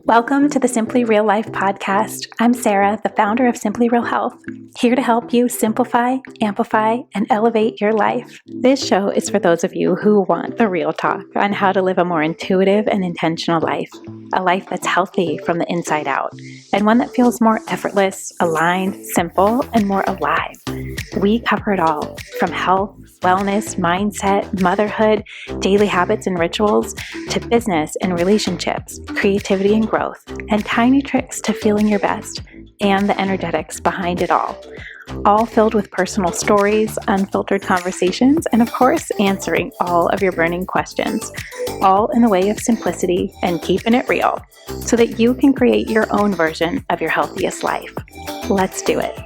Welcome to the Simply Real Life podcast. I'm Sarah, the founder of Simply Real Health, here to help you simplify, amplify, and elevate your life. This show is for those of you who want the real talk on how to live a more intuitive and intentional life, a life that's healthy from the inside out, and one that feels more effortless, aligned, simple, and more alive. We cover it all, from health, wellness, mindset, motherhood, daily habits and rituals, to business and relationships, creativity and growth, and tiny tricks to feeling your best, and the energetics behind it all filled with personal stories, unfiltered conversations, and of course, answering all of your burning questions, all in the way of simplicity and keeping it real, so that you can create your own version of your healthiest life. Let's do it.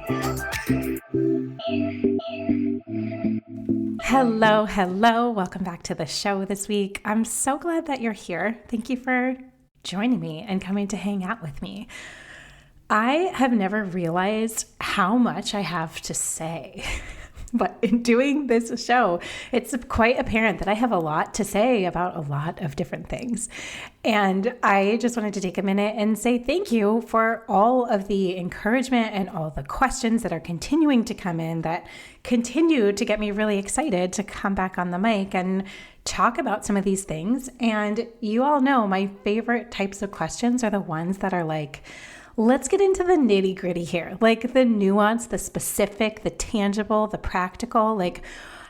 Hello. Welcome back to the show this week. I'm so glad that you're here. Thank you for joining me and coming to hang out with me. I have never realized how much I have to say, but in doing this show, it's quite apparent that I have a lot to say about a lot of different things. And I just wanted to take a minute and say thank you for all of the encouragement and all the questions that are continuing to come in that continue to get me really excited to come back on the mic and talk about some of these things. And you all know my favorite types of questions are the ones that are like, let's get into the nitty gritty here, like the nuance, the specific, the tangible, the practical, like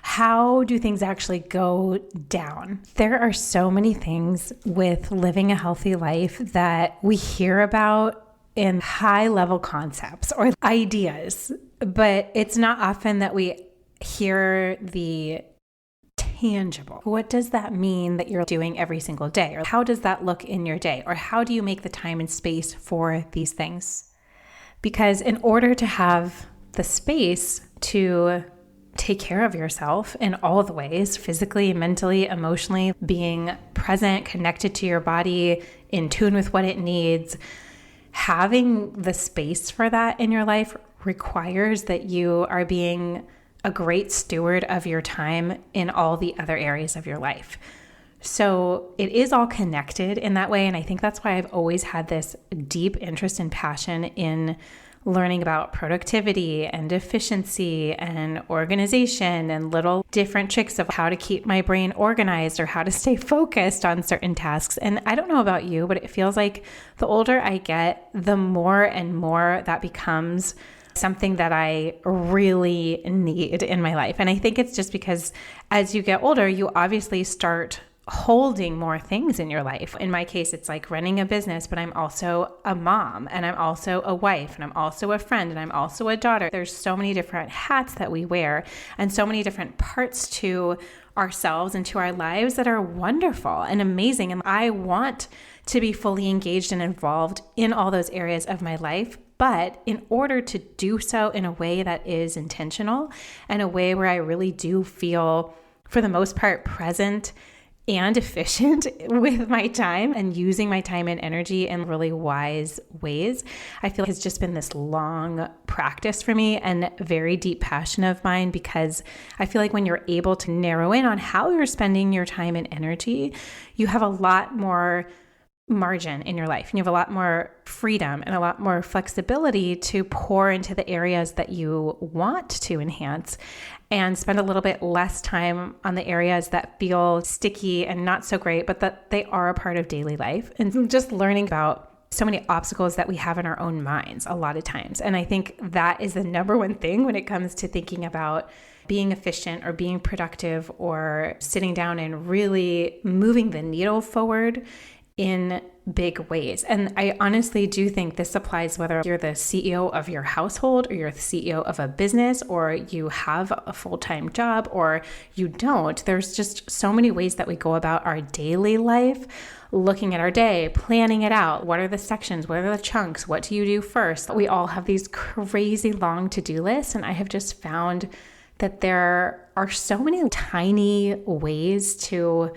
how do things actually go down? There are so many things with living a healthy life that we hear about in high level concepts or ideas, but it's not often that we hear the tangible. What does that mean that you're doing every single day? Or how does that look in your day? Or how do you make the time and space for these things? Because in order to have the space to take care of yourself in all the ways, physically, mentally, emotionally, being present, connected to your body, in tune with what it needs, having the space for that in your life requires that you are being a great steward of your time in all the other areas of your life. So it is all connected in that way. And I think that's why I've always had this deep interest and passion in learning about productivity and efficiency and organization and little different tricks of how to keep my brain organized or how to stay focused on certain tasks. And I don't know about you, but it feels like the older I get, the more and more that becomes something that I really need in my life. And I think it's just because as you get older, you obviously start holding more things in your life. In my case, it's like running a business, but I'm also a mom and I'm also a wife and I'm also a friend and I'm also a daughter. There's so many different hats that we wear and so many different parts to ourselves and to our lives that are wonderful and amazing. And I want to be fully engaged and involved in all those areas of my life. But in order to do so in a way that is intentional and a way where I really do feel, for the most part, present and efficient with my time and using my time and energy in really wise ways, I feel has just been this long practice for me and very deep passion of mine, because I feel like when you're able to narrow in on how you're spending your time and energy, you have a lot more margin in your life and you have a lot more freedom and a lot more flexibility to pour into the areas that you want to enhance and spend a little bit less time on the areas that feel sticky and not so great, but that they are a part of daily life. And just learning about so many obstacles that we have in our own minds a lot of times. And I think that is the number one thing when it comes to thinking about being efficient or being productive or sitting down and really moving the needle forward in big ways. And I honestly do think this applies whether you're the CEO of your household or you're the CEO of a business or you have a full-time job or you don't. There's just so many ways that we go about our daily life, looking at our day, planning it out. What are the sections? What are the chunks? What do you do first? We all have these crazy long to-do lists, and I have just found that there are so many tiny ways to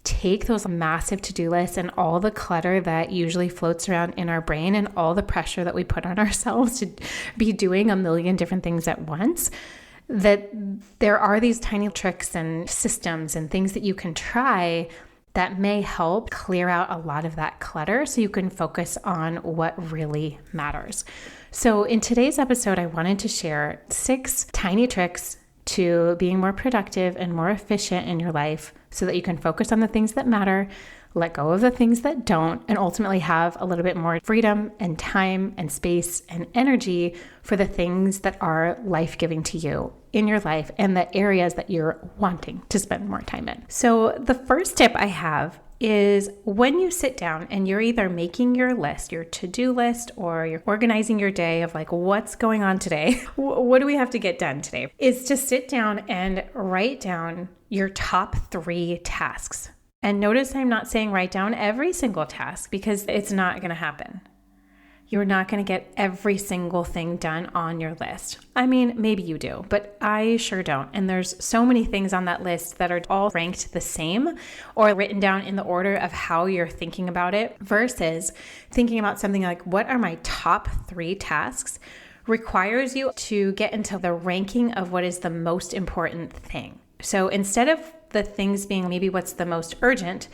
take those massive to-do lists and all the clutter that usually floats around in our brain and all the pressure that we put on ourselves to be doing a million different things at once, that there are these tiny tricks and systems and things that you can try that may help clear out a lot of that clutter so you can focus on what really matters. So in today's episode, I wanted to share 6 tiny tricks to being more productive and more efficient in your life so that you can focus on the things that matter, let go of the things that don't, and ultimately have a little bit more freedom and time and space and energy for the things that are life-giving to you in your life and the areas that you're wanting to spend more time in. So the first tip I have is when you sit down and you're either making your list, your to-do list, or you're organizing your day of like, what's going on today? What do we have to get done today? Is to sit down and write down your top 3 tasks. And notice I'm not saying write down every single task because it's not going to happen. You're not going to get every single thing done on your list. I mean, maybe you do, but I sure don't. And there's so many things on that list that are all ranked the same or written down in the order of how you're thinking about it versus thinking about something like, what are my top 3 tasks? Requires you to get into the ranking of what is the most important thing. So instead of the things being maybe what's the most urgent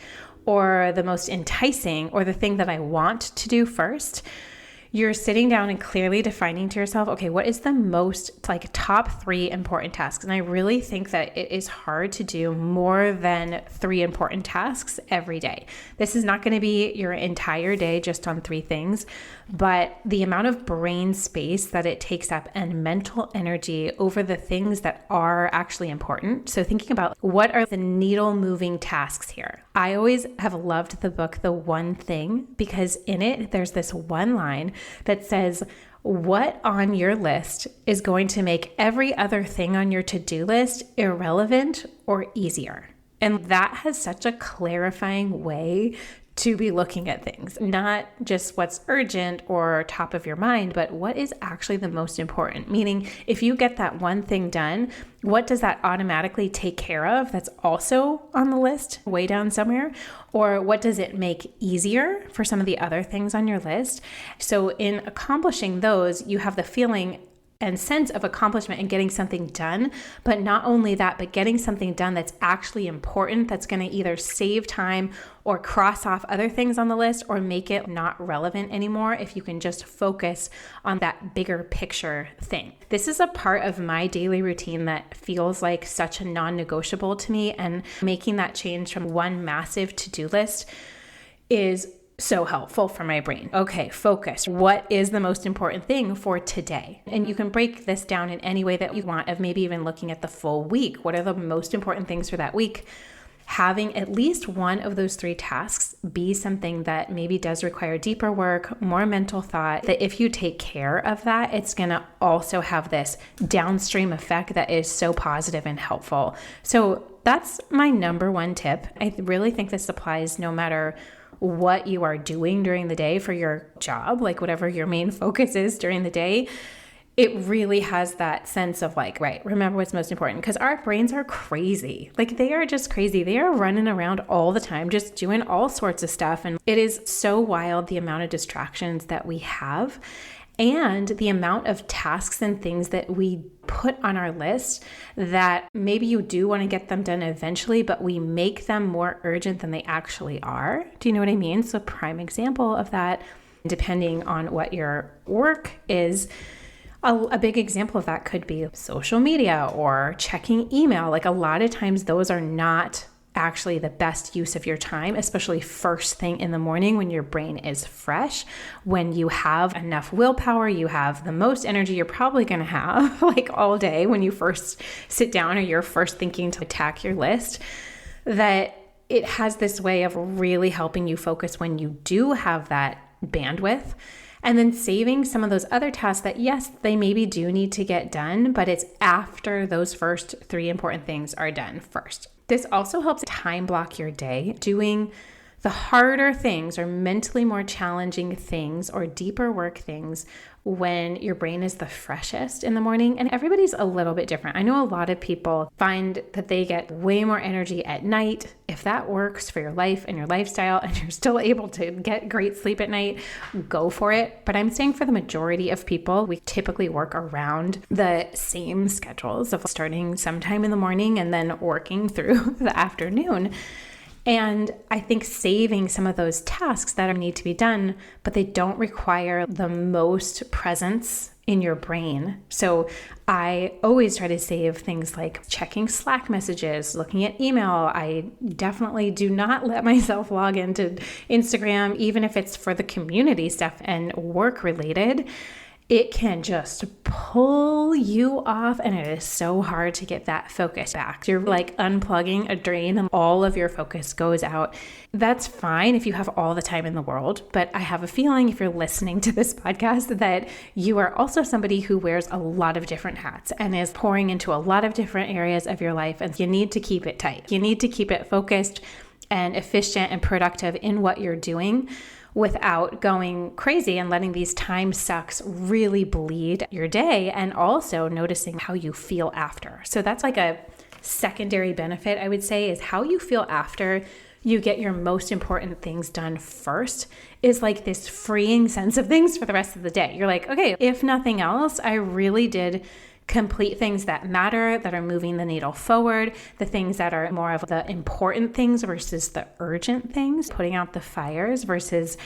or the most enticing or the thing that I want to do first, you're sitting down and clearly defining to yourself, okay, what is the most top 3 important tasks? And I really think that it is hard to do more than 3 important tasks every day. This is not going to be your entire day just on 3 things, but the amount of brain space that it takes up and mental energy over the things that are actually important. So thinking about what are the needle moving tasks here. I always have loved the book, The One Thing, because in it, there's this one line that says, what on your list is going to make every other thing on your to-do list irrelevant or easier? And that has such a clarifying way to be looking at things, not just what's urgent or top of your mind, but what is actually the most important. Meaning, if you get that one thing done, what does that automatically take care of that's also on the list way down somewhere? Or what does it make easier for some of the other things on your list? So in accomplishing those, you have the feeling and sense of accomplishment and getting something done. But not only that, but getting something done that's actually important, that's going to either save time or cross off other things on the list or make it not relevant anymore if you can just focus on that bigger picture thing. This is a part of my daily routine that feels like such a non-negotiable to me, and making that change from one massive to-do list is so helpful for my brain. Okay, focus. What is the most important thing for today? And you can break this down in any way that you want, of maybe even looking at the full week. What are the most important things for that week? Having at least one of those 3 tasks be something that maybe does require deeper work, more mental thought, that if you take care of that, it's going to also have this downstream effect that is so positive and helpful. So that's my number 1 tip. I really think this applies no matter what you are doing during the day for your job, like whatever your main focus is during the day. It really has that sense of like, right, remember what's most important, because our brains are crazy. Like, they are just crazy. They are running around all the time, just doing all sorts of stuff. And it is so wild, the amount of distractions that we have and the amount of tasks and things that we put on our list that maybe you do want to get them done eventually, but we make them more urgent than they actually are. Do you know what I mean? So prime example of that, depending on what your work is, a big example of that could be social media or checking email. Like, a lot of times those are not actually the best use of your time, especially first thing in the morning when your brain is fresh, when you have enough willpower, you have the most energy you're probably going to have like all day when you first sit down or you're first thinking to attack your list, that it has this way of really helping you focus when you do have that bandwidth. And then saving some of those other tasks that, yes, they maybe do need to get done, but it's after those first 3 important things are done first. This also helps time block your day, doing the harder things or mentally more challenging things or deeper work things when your brain is the freshest in the morning. And everybody's a little bit different. I know a lot of people find that they get way more energy at night. If that works for your life and your lifestyle and you're still able to get great sleep at night, go for it. But I'm saying for the majority of people, we typically work around the same schedules of starting sometime in the morning and then working through the afternoon. And I think saving some of those tasks that need to be done, but they don't require the most presence in your brain. So I always try to save things like checking Slack messages, looking at email. I definitely do not let myself log into Instagram, even if it's for the community stuff and work related. It can just pull you off, and it is so hard to get that focus back. You're like unplugging a drain and all of your focus goes out. That's fine if you have all the time in the world, but I have a feeling if you're listening to this podcast that you are also somebody who wears a lot of different hats and is pouring into a lot of different areas of your life, and you need to keep it tight. You need to keep it focused and efficient and productive in what you're doing, without going crazy and letting these time sucks really bleed your day, and also noticing how you feel after. So that's like a secondary benefit, I would say, is how you feel after you get your most important things done first is like this freeing sense of things for the rest of the day. You're like, okay, if nothing else, I really did complete things that matter, that are moving the needle forward, the things that are more of the important things versus the urgent things, putting out the fires versus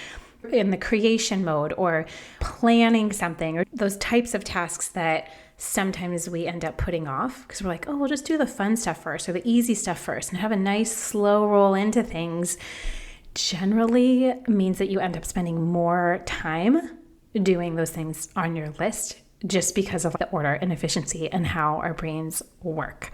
in the creation mode or planning something, or those types of tasks that sometimes we end up putting off because we're like, oh, we'll just do the fun stuff first or the easy stuff first and have a nice slow roll into things. Generally means that you end up spending more time doing those things on your list, just because of the order and efficiency and how our brains work.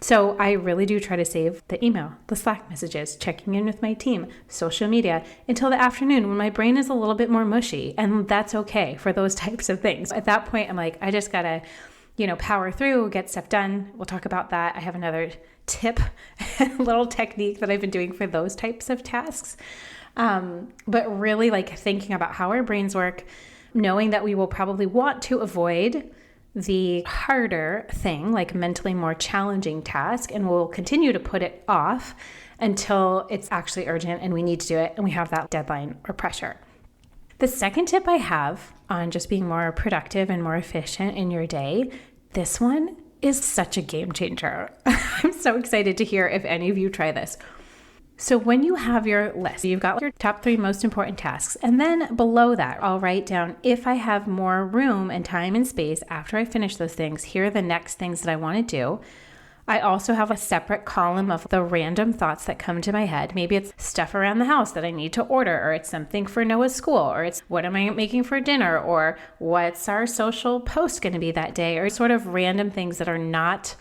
So I really do try to save the email, the Slack messages, checking in with my team, social media until the afternoon when my brain is a little bit more mushy. And that's okay for those types of things. At that point, I'm like, I just gotta, power through, get stuff done. We'll talk about that. I have another tip, a little technique that I've been doing for those types of tasks. But really like thinking about how our brains work, knowing that we will probably want to avoid the harder thing, like mentally more challenging task, and we'll continue to put it off until it's actually urgent and we need to do it and we have that deadline or pressure. The second tip I have on just being more productive and more efficient in your day, this one is such a game changer. I'm so excited to hear if any of you try this. So when you have your list, you've got your top 3 most important tasks, and then below that, I'll write down if I have more room and time and space after I finish those things, here are the next things that I want to do. I also have a separate column of the random thoughts that come to my head. Maybe it's stuff around the house that I need to order, or it's something for Noah's school, or it's what am I making for dinner, or what's our social post going to be that day, or sort of random things that are not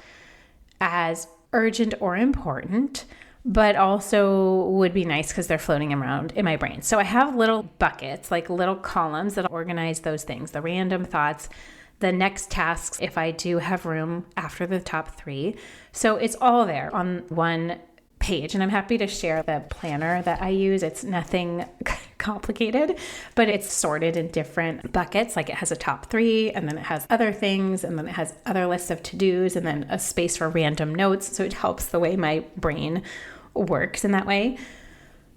as urgent or important, but also would be nice because they're floating around in my brain. So I have little buckets, like little columns that organize those things, the random thoughts, the next tasks, if I do have room after the top 3. So it's all there on one page. And I'm happy to share the planner that I use. It's nothing complicated, but it's sorted in different buckets. Like it has a top 3, and then it has other things, and then it has other lists of to-dos, and then a space for random notes. So it helps the way my brain works in that way.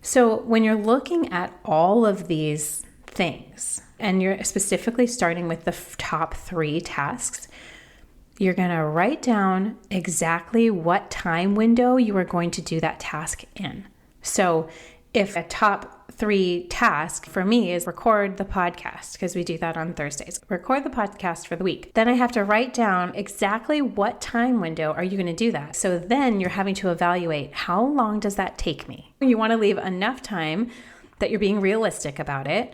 So when you're looking at all of these things, and you're specifically starting with the top 3 tasks, you're going to write down exactly what time window you are going to do that task in. So if a top 3 task for me is record the podcast, because we do that on Thursdays, record the podcast for the week, then I have to write down exactly what time window are you going to do that. So then you're having to evaluate how long does that take me? You want to leave enough time that you're being realistic about it.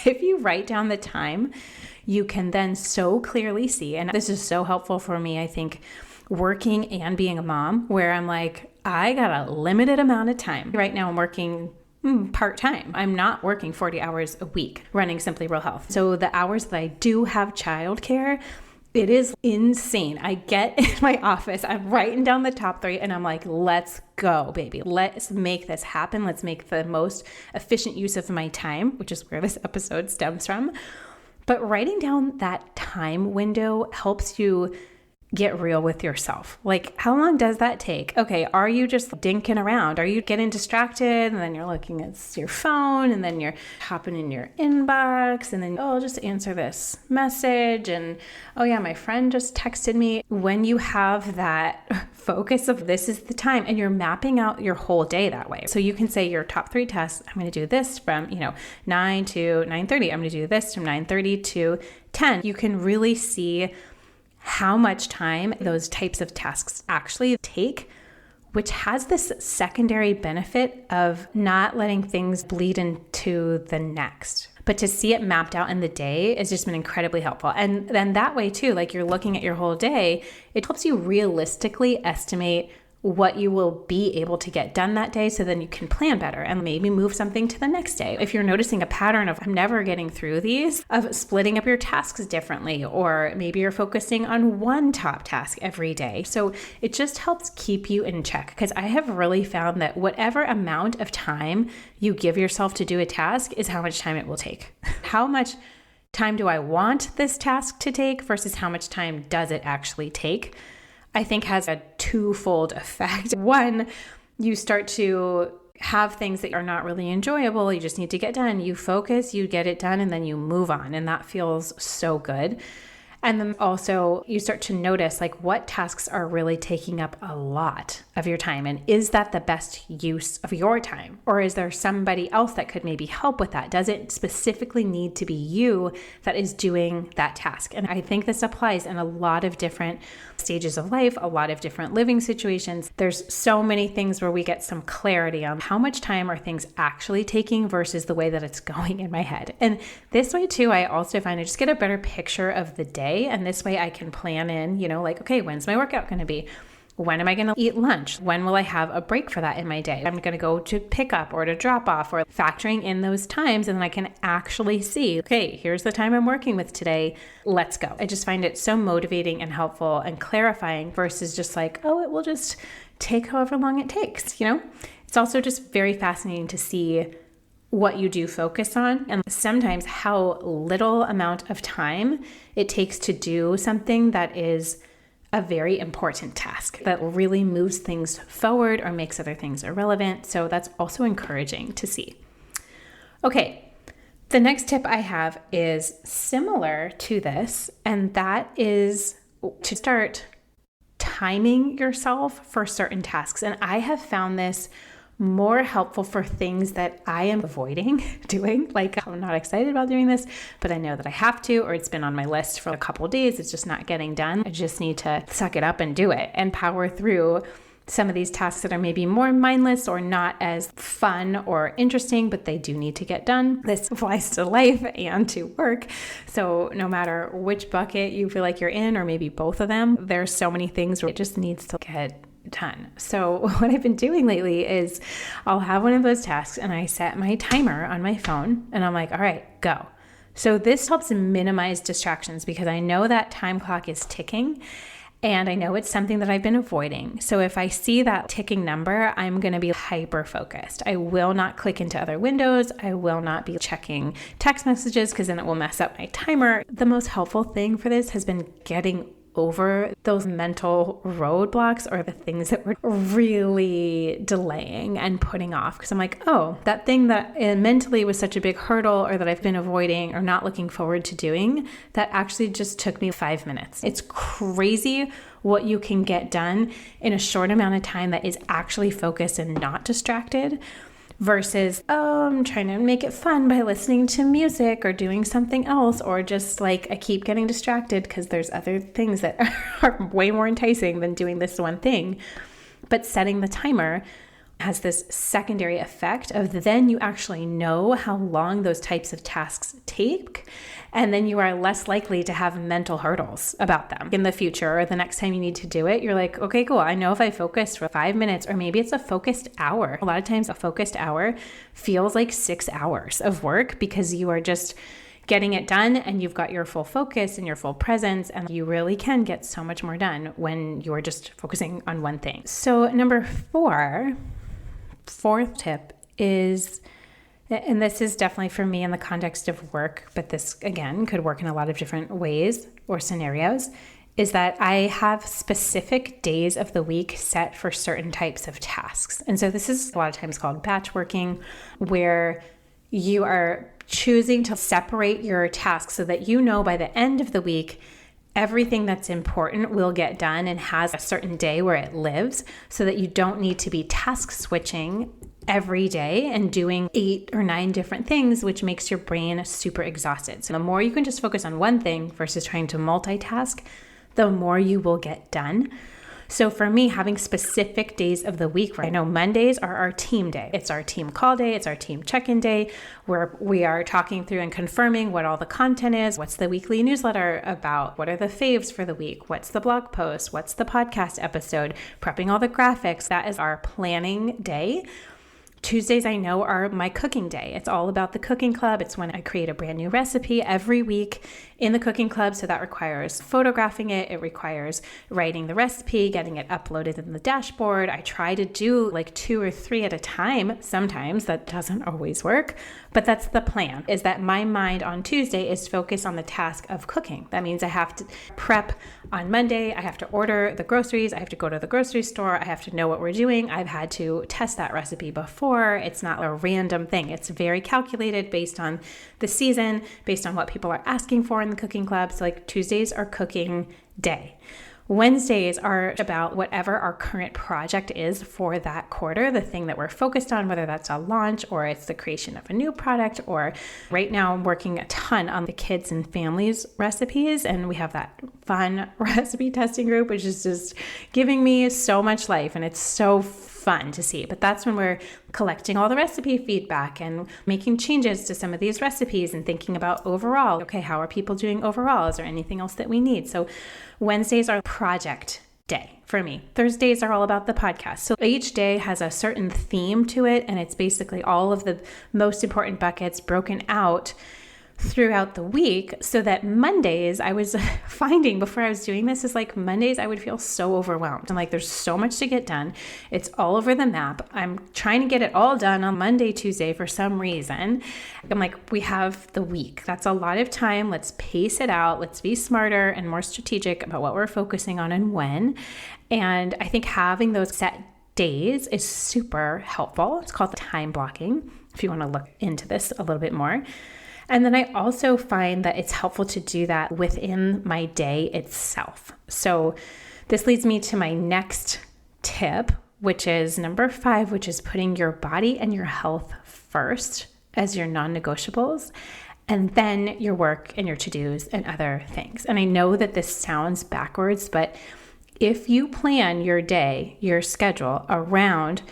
If you write down the time, you can then so clearly see, and this is so helpful for me, I think, working and being a mom, where I'm like, I got a limited amount of time. Right now I'm working part-time. I'm not working 40 hours a week running Simply Real Health. So the hours that I do have childcare, it is insane. I get in my office, I'm writing down the top 3, and I'm like, let's go, baby. Let's make this happen. Let's make the most efficient use of my time, which is where this episode stems from. But writing down that time window helps you get real with yourself. Like, how long does that take? Okay, are you just dinking around? Are you getting distracted and then you're looking at your phone and then you're hopping in your inbox and then, oh, I'll just answer this message and, oh yeah, my friend just texted me. When you have that focus of this is the time and you're mapping out your whole day that way. So you can say your top 3 tasks, I'm going to do this from, 9 to 9:30. I'm going to do this from 9:30 to 10. You can really see how much time those types of tasks actually take, which has this secondary benefit of not letting things bleed into the next. But to see it mapped out in the day has just been incredibly helpful. And then that way too, like you're looking at your whole day, it helps you realistically estimate what you will be able to get done that day, so then you can plan better and maybe move something to the next day. If you're noticing a pattern of I'm never getting through these, of splitting up your tasks differently, or maybe you're focusing on one top task every day. So it just helps keep you in check, because I have really found that whatever amount of time you give yourself to do a task is how much time it will take. How much time do I want this task to take versus how much time does it actually take, I think has a twofold effect. One, you start to have things that are not really enjoyable, you just need to get done. You focus, you get it done, and then you move on. And that feels so good. And then also you start to notice like what tasks are really taking up a lot of your time. And is that the best use of your time? Or is there somebody else that could maybe help with that? Does it specifically need to be you that is doing that task? And I think this applies in a lot of different stages of life, a lot of different living situations. There's so many things where we get some clarity on how much time are things actually taking versus the way that it's going in my head. And this way too, I also find I just get a better picture of the day. And this way I can plan in, like, okay, when's my workout going to be? When am I going to eat lunch? When will I have a break for that in my day? I'm going to go to pick up or to drop off, or factoring in those times. And then I can actually see, okay, here's the time I'm working with today. Let's go. I just find it so motivating and helpful and clarifying versus just like, oh, it will just take however long it takes. It's also just very fascinating to see what you do focus on, and sometimes how little amount of time it takes to do something that is a very important task that really moves things forward or makes other things irrelevant. So that's also encouraging to see. Okay, the next tip I have is similar to this, and that is to start timing yourself for certain tasks. And I have found this more helpful for things that I am avoiding doing. Like, I'm not excited about doing this, but I know that I have to, or it's been on my list for a couple of days. It's just not getting done. I just need to suck it up and do it and power through some of these tasks that are maybe more mindless or not as fun or interesting, but they do need to get done. This applies to life and to work. So no matter which bucket you feel like you're in, or maybe both of them, there's so many things where it just needs to get done. So what I've been doing lately is I'll have one of those tasks and I set my timer on my phone and I'm like, all right, go. So this helps minimize distractions because I know that time clock is ticking and I know it's something that I've been avoiding. So if I see that ticking number, I'm going to be hyper focused. I will not click into other windows. I will not be checking text messages because then it will mess up my timer. The most helpful thing for this has been getting over those mental roadblocks or the things that were really delaying and putting off. Because I'm like, oh, that thing that mentally was such a big hurdle or that I've been avoiding or not looking forward to doing, that actually just took me 5 minutes. It's crazy what you can get done in a short amount of time that is actually focused and not distracted. Versus, oh, I'm trying to make it fun by listening to music or doing something else, or just like I keep getting distracted because there's other things that are way more enticing than doing this one thing. But setting the timer has this secondary effect of then you actually know how long those types of tasks take, and then you are less likely to have mental hurdles about them in the future or the next time you need to do it. You're like, okay, cool. I know if I focus for 5 minutes, or maybe it's a focused hour. A lot of times a focused hour feels like 6 hours of work because you are just getting it done and you've got your full focus and your full presence, and you really can get so much more done when you're just focusing on one thing. So number fourth tip is, and this is definitely for me in the context of work, but this again could work in a lot of different ways or scenarios, is that I have specific days of the week set for certain types of tasks. And so this is a lot of times called batch working, where you are choosing to separate your tasks so that you know by the end of the week, everything that's important will get done and has a certain day where it lives, so that you don't need to be task switching every day and doing 8 or 9 different things, which makes your brain super exhausted. So the more you can just focus on one thing versus trying to multitask, the more you will get done. So for me, having specific days of the week, where I know Mondays are our team day. It's our team call day. It's our team check-in day, where we are talking through and confirming what all the content is. What's the weekly newsletter about? What are the faves for the week? What's the blog post? What's the podcast episode? Prepping all the graphics. That is our planning day. Tuesdays, I know, are my cooking day. It's all about the cooking club. It's when I create a brand new recipe every week in the cooking club. So that requires photographing it. It requires writing the recipe, getting it uploaded in the dashboard. I try to do like 2 or 3 at a time. Sometimes that doesn't always work, but that's the plan, is that my mind on Tuesday is focused on the task of cooking. That means I have to prep on Monday. I have to order the groceries. I have to go to the grocery store. I have to know what we're doing. I've had to test that recipe before. It's not a random thing. It's very calculated based on the season, based on what people are asking for in the cooking club. So like Tuesdays are cooking day. Wednesdays are about whatever our current project is for that quarter, the thing that we're focused on, whether that's a launch or it's the creation of a new product, or right now I'm working a ton on the kids and families recipes. And we have that fun recipe testing group, which is just giving me so much life. And it's so fun to see. But that's when we're collecting all the recipe feedback and making changes to some of these recipes and thinking about overall, okay, how are people doing overall? Is there anything else that we need? So Wednesdays are project day for me. Thursdays are all about the podcast. So each day has a certain theme to it, and it's basically all of the most important buckets broken out throughout the week, so that Mondays, I was finding before I was doing this, is like Mondays I would feel so overwhelmed. I'm like, there's so much to get done. It's all over the map. I'm trying to get it all done on Monday, Tuesday for some reason. I'm like, we have the week. That's a lot of time. Let's pace it out. Let's be smarter and more strategic about what we're focusing on and when. And I think having those set days is super helpful. It's called time blocking, if you want to look into this a little bit more. And then I also find that it's helpful to do that within my day itself. So this leads me to my next tip, which is number 5, which is putting your body and your health first as your non-negotiables, and then your work and your to-dos and other things. And I know that this sounds backwards, but if you plan your day, your schedule around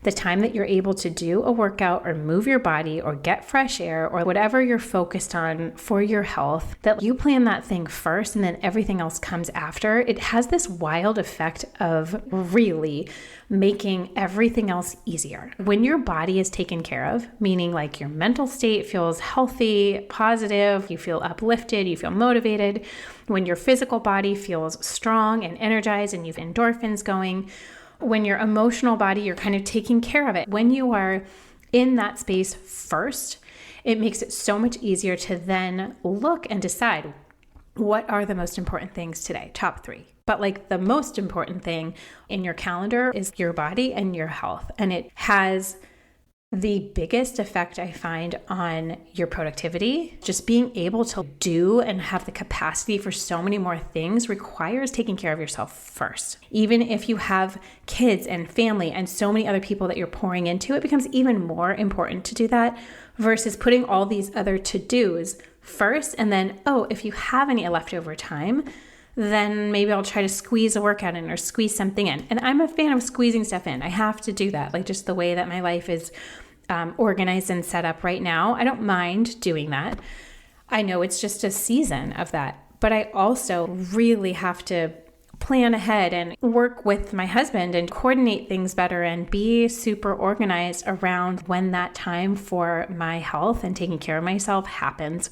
the time that you're able to do a workout or move your body or get fresh air or whatever you're focused on for your health, that you plan that thing first and then everything else comes after, it has this wild effect of really making everything else easier. When your body is taken care of, meaning like your mental state feels healthy, positive, you feel uplifted, you feel motivated, when your physical body feels strong and energized and you've endorphins going, when your emotional body, you're kind of taking care of it. When you are in that space first, it makes it so much easier to then look and decide what are the most important things today, top 3. But like the most important thing in your calendar is your body and your health. And it has the biggest effect, I find, on your productivity. Just being able to do and have the capacity for so many more things requires taking care of yourself first. Even if you have kids and family and so many other people that you're pouring into, it becomes even more important to do that versus putting all these other to-dos first. And then, oh, if you have any leftover time, then maybe I'll try to squeeze a workout in or squeeze something in. And I'm a fan of squeezing stuff in. I have to do that, like just the way that my life is organized and set up right now. I don't mind doing that. I know it's just a season of that, but I also really have to plan ahead and work with my husband and coordinate things better and be super organized around when that time for my health and taking care of myself happens.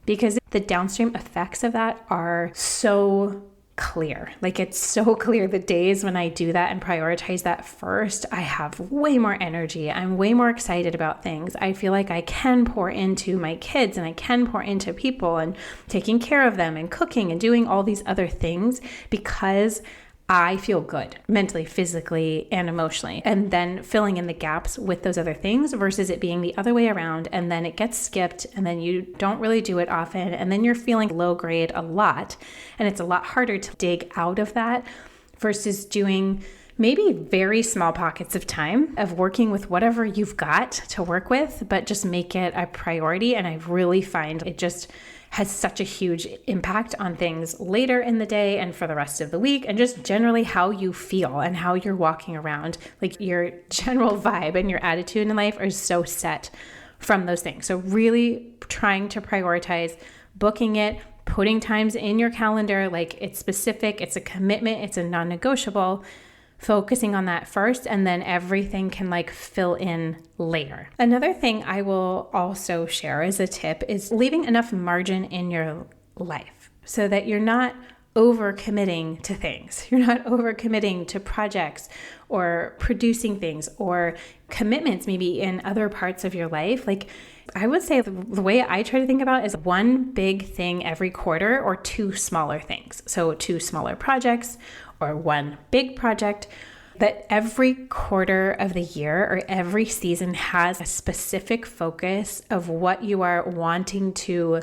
Because the downstream effects of that are so clear. Like it's so clear. The days when I do that and prioritize that first, I have way more energy. I'm way more excited about things. I feel like I can pour into my kids and I can pour into people and taking care of them and cooking and doing all these other things because I feel good mentally, physically, and emotionally, and then filling in the gaps with those other things versus it being the other way around. And then it gets skipped and then you don't really do it often. And then you're feeling low grade a lot. And it's a lot harder to dig out of that versus doing maybe very small pockets of time of working with whatever you've got to work with, but just make it a priority. And I really find it just has such a huge impact on things later in the day and for the rest of the week, and just generally how you feel and how you're walking around. Like your general vibe and your attitude in life are so set from those things. So really trying to prioritize booking it, putting times in your calendar, like it's specific, it's a commitment, it's a non-negotiable, focusing on that first, and then everything can like fill in later. Another thing I will also share as a tip is leaving enough margin in your life so that you're not over-committing to things. You're not over-committing to projects or producing things or commitments maybe in other parts of your life. Like I would say the way I try to think about it is one big thing every quarter or two smaller things. So two smaller projects or one big project, that every quarter of the year or every season has a specific focus of what you are wanting to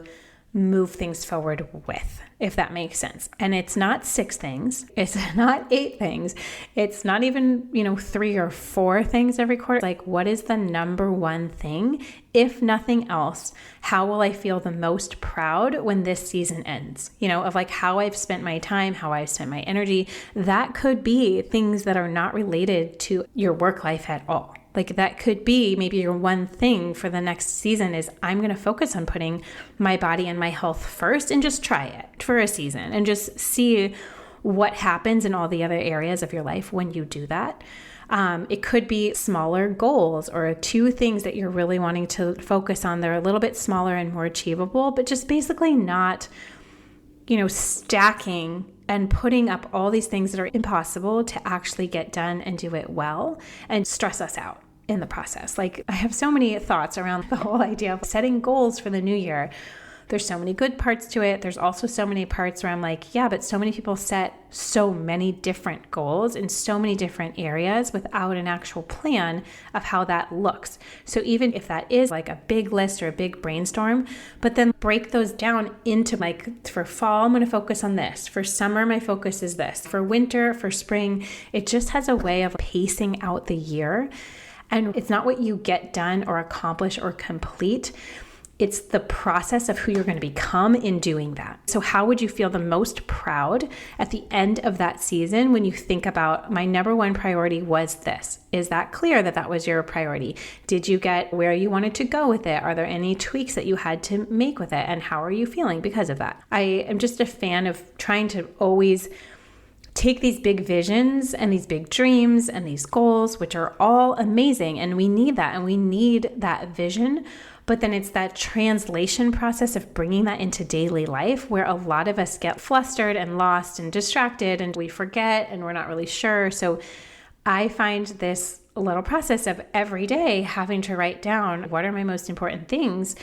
move things forward with, if that makes sense. And it's not 6 things. It's not 8 things. It's not even, 3 or 4 things every quarter. Like, what is the number one thing? If nothing else, how will I feel the most proud when this season ends? Of like how I've spent my time, how I've spent my energy. That could be things that are not related to your work life at all. Like that could be maybe your one thing for the next season is I'm going to focus on putting my body and my health first and just try it for a season and just see what happens in all the other areas of your life when you do that. It could be smaller goals or 2 things that you're really wanting to focus on. They're a little bit smaller and more achievable, but just basically not, stacking and putting up all these things that are impossible to actually get done and do it well and stress us out in the process. Like I have so many thoughts around the whole idea of setting goals for the new year. There's so many good parts to it. There's also so many parts where I'm like, yeah, but so many people set so many different goals in so many different areas without an actual plan of how that looks. So even if that is like a big list or a big brainstorm, but then break those down into like, for fall, I'm going to focus on this. For summer, my focus is this. For winter, for spring, it just has a way of pacing out the year. And it's not what you get done or accomplish or complete. It's the process of who you're going to become in doing that. So how would you feel the most proud at the end of that season when you think about my number one priority was this? Is that clear that that was your priority? Did you get where you wanted to go with it? Are there any tweaks that you had to make with it? And how are you feeling because of that? I am just a fan of trying to always take these big visions and these big dreams and these goals, which are all amazing. And we need that. And we need that vision. But then it's that translation process of bringing that into daily life where a lot of us get flustered and lost and distracted and we forget and we're not really sure. So I find this little process of every day having to write down what are my most important things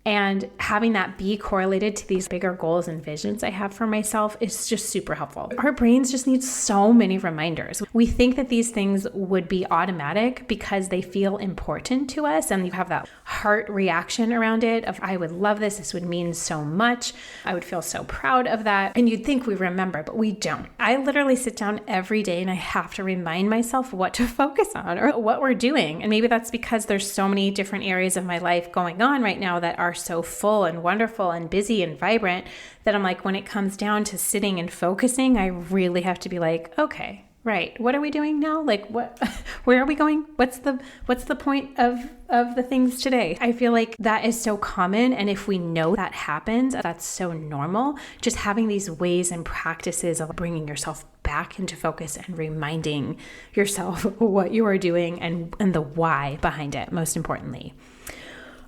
and having that be correlated to these bigger goals and visions I have for myself is just super helpful. Our brains just need so many reminders. We think that these things would be automatic because they feel important to us and you have that heart reaction around it of, I would love this. This would mean so much. I would feel so proud of that. And you'd think we remember, but we don't. I literally sit down every day and I have to remind myself what to focus on or what we're doing. And maybe that's because there's so many different areas of my life going on right now that are so full and wonderful and busy and vibrant that I'm like, when it comes down to sitting and focusing, I really have to be like, okay, right. What are we doing now? Like where are we going? What's the point of the things today? I feel like that is so common. And if we know that happens, that's so normal. Just having these ways and practices of bringing yourself back into focus and reminding yourself what you are doing and the why behind it, most importantly.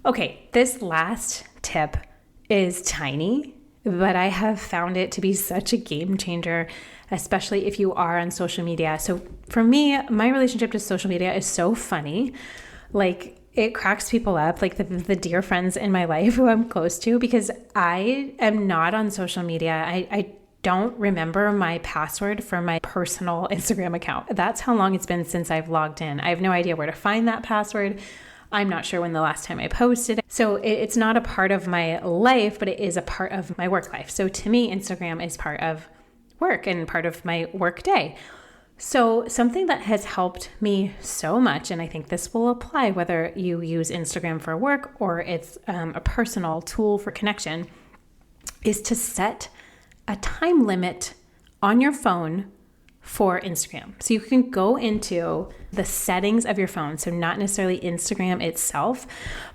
Okay, this last tip is tiny but I have found it to be such a game changer, especially if you are on social media. So for me, my relationship to social media is so funny. Like, it cracks people up, like the dear friends in my life who I'm close to, because I am not on social media. I don't remember my password for my personal Instagram account. That's how long it's been since I've logged in. I have no idea where to find that password. I'm not sure when the last time I posted it. So it's not a part of my life, but it is a part of my work life. So to me, Instagram is part of work and part of my work day. So something that has helped me so much, and I think this will apply whether you use Instagram for work or it's a personal tool for connection, is to set a time limit on your phone for Instagram. So you can go into the settings of your phone. So not necessarily Instagram itself,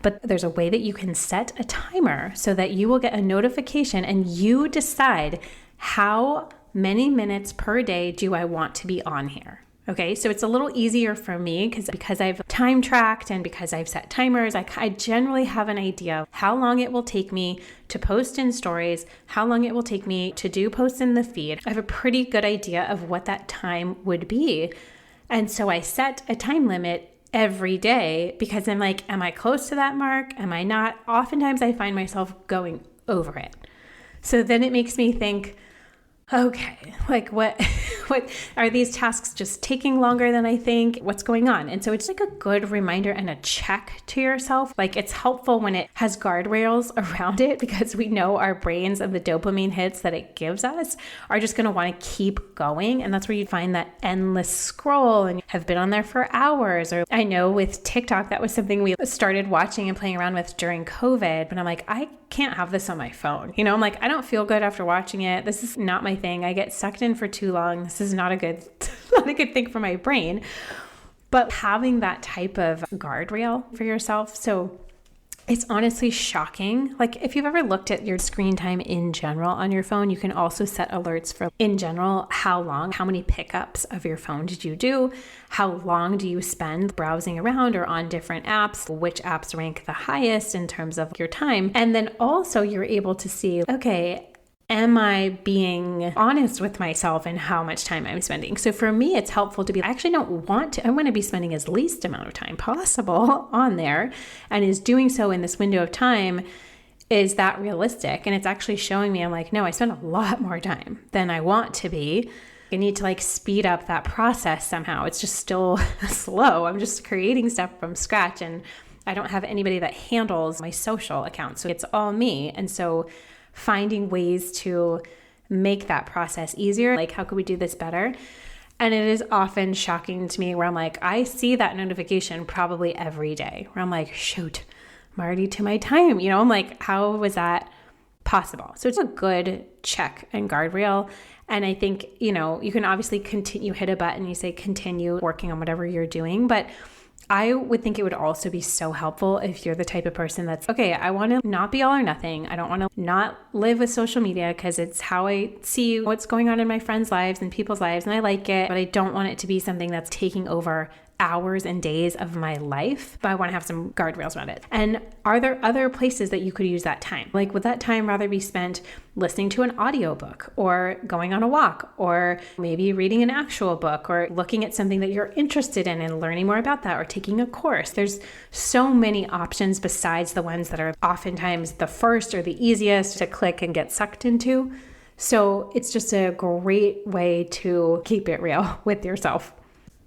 but there's a way that you can set a timer so that you will get a notification and you decide how many minutes per day do I want to be on here. Okay, so it's a little easier for me because I've time tracked and because I've set timers, I generally have an idea of how long it will take me to post in stories, how long it will take me to do posts in the feed. I have a pretty good idea of what that time would be. And so I set a time limit every day because I'm like, am I close to that mark? Am I not? Oftentimes I find myself going over it. So then it makes me think, okay, like what are these tasks just taking longer than I think? What's going on? And so it's like a good reminder and a check to yourself. Like, it's helpful when it has guardrails around it because we know our brains and the dopamine hits that it gives us are just going to want to keep going. And that's where you find that endless scroll and have been on there for hours. Or I know with TikTok, that was something we started watching and playing around with during COVID, but I'm like, I can't have this on my phone. I'm like, I don't feel good after watching it. This is not my thing. I get sucked in for too long. This is not a good thing for my brain. But having that type of guardrail for yourself. So it's honestly shocking. Like, if you've ever looked at your screen time in general on your phone, you can also set alerts for, in general, how long, how many pickups of your phone did you do? How long do you spend browsing around or on different apps? Which apps rank the highest in terms of your time? And then also you're able to see, okay, am I being honest with myself and how much time I'm spending? So for me, it's helpful to be, I actually don't want to, I want to be spending as least amount of time possible on there. And is doing so in this window of time, is that realistic? And it's actually showing me, I'm like, no, I spend a lot more time than I want to be. I need to speed up that process somehow. It's just still slow. I'm just creating stuff from scratch and I don't have anybody that handles my social account. So it's all me. And so finding ways to make that process easier. Like, how could we do this better? And it is often shocking to me where I'm like, I see that notification probably every day where I'm like, shoot, I'm already to my time. I'm like, how was that possible? So it's a good check and guardrail. And I think, you can obviously continue, hit a button, you say continue working on whatever you're doing. But I would think it would also be so helpful if you're the type of person that's, okay, I want to not be all or nothing. I don't want to not live with social media because it's how I see what's going on in my friends' lives and people's lives, and I like it, but I don't want it to be something that's taking over hours and days of my life, but I want to have some guardrails around it. And are there other places that you could use that time? Like, would that time rather be spent listening to an audiobook or going on a walk or maybe reading an actual book or looking at something that you're interested in and learning more about that or taking a course? There's so many options besides the ones that are oftentimes the first or the easiest to click and get sucked into. So it's just a great way to keep it real with yourself.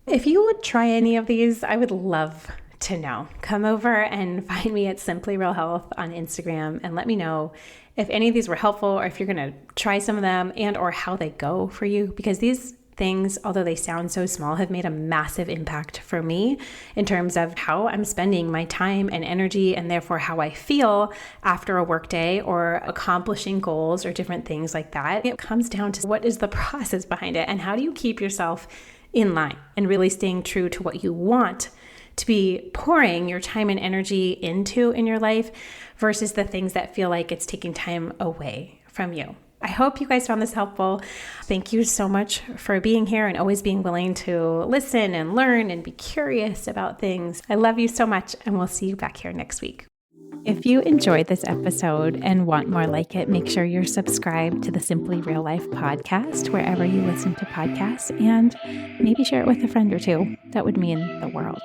If you would try any of these, I would love to know. Come over and find me at Simply Real Health on Instagram and let me know if any of these were helpful or if you're going to try some of them and or how they go for you, because these things, although they sound so small, have made a massive impact for me in terms of how I'm spending my time and energy and therefore how I feel after a work day or accomplishing goals or different things like that. It comes down to what is the process behind it and how do you keep yourself in line and really staying true to what you want to be pouring your time and energy into in your life versus the things that feel like it's taking time away from you. I hope you guys found this helpful. Thank you so much for being here and always being willing to listen and learn and be curious about things. I love you so much, and we'll see you back here next week. If you enjoyed this episode and want more like it, make sure you're subscribed to the Simply Real Life podcast wherever you listen to podcasts, and maybe share it with a friend or two. That would mean the world.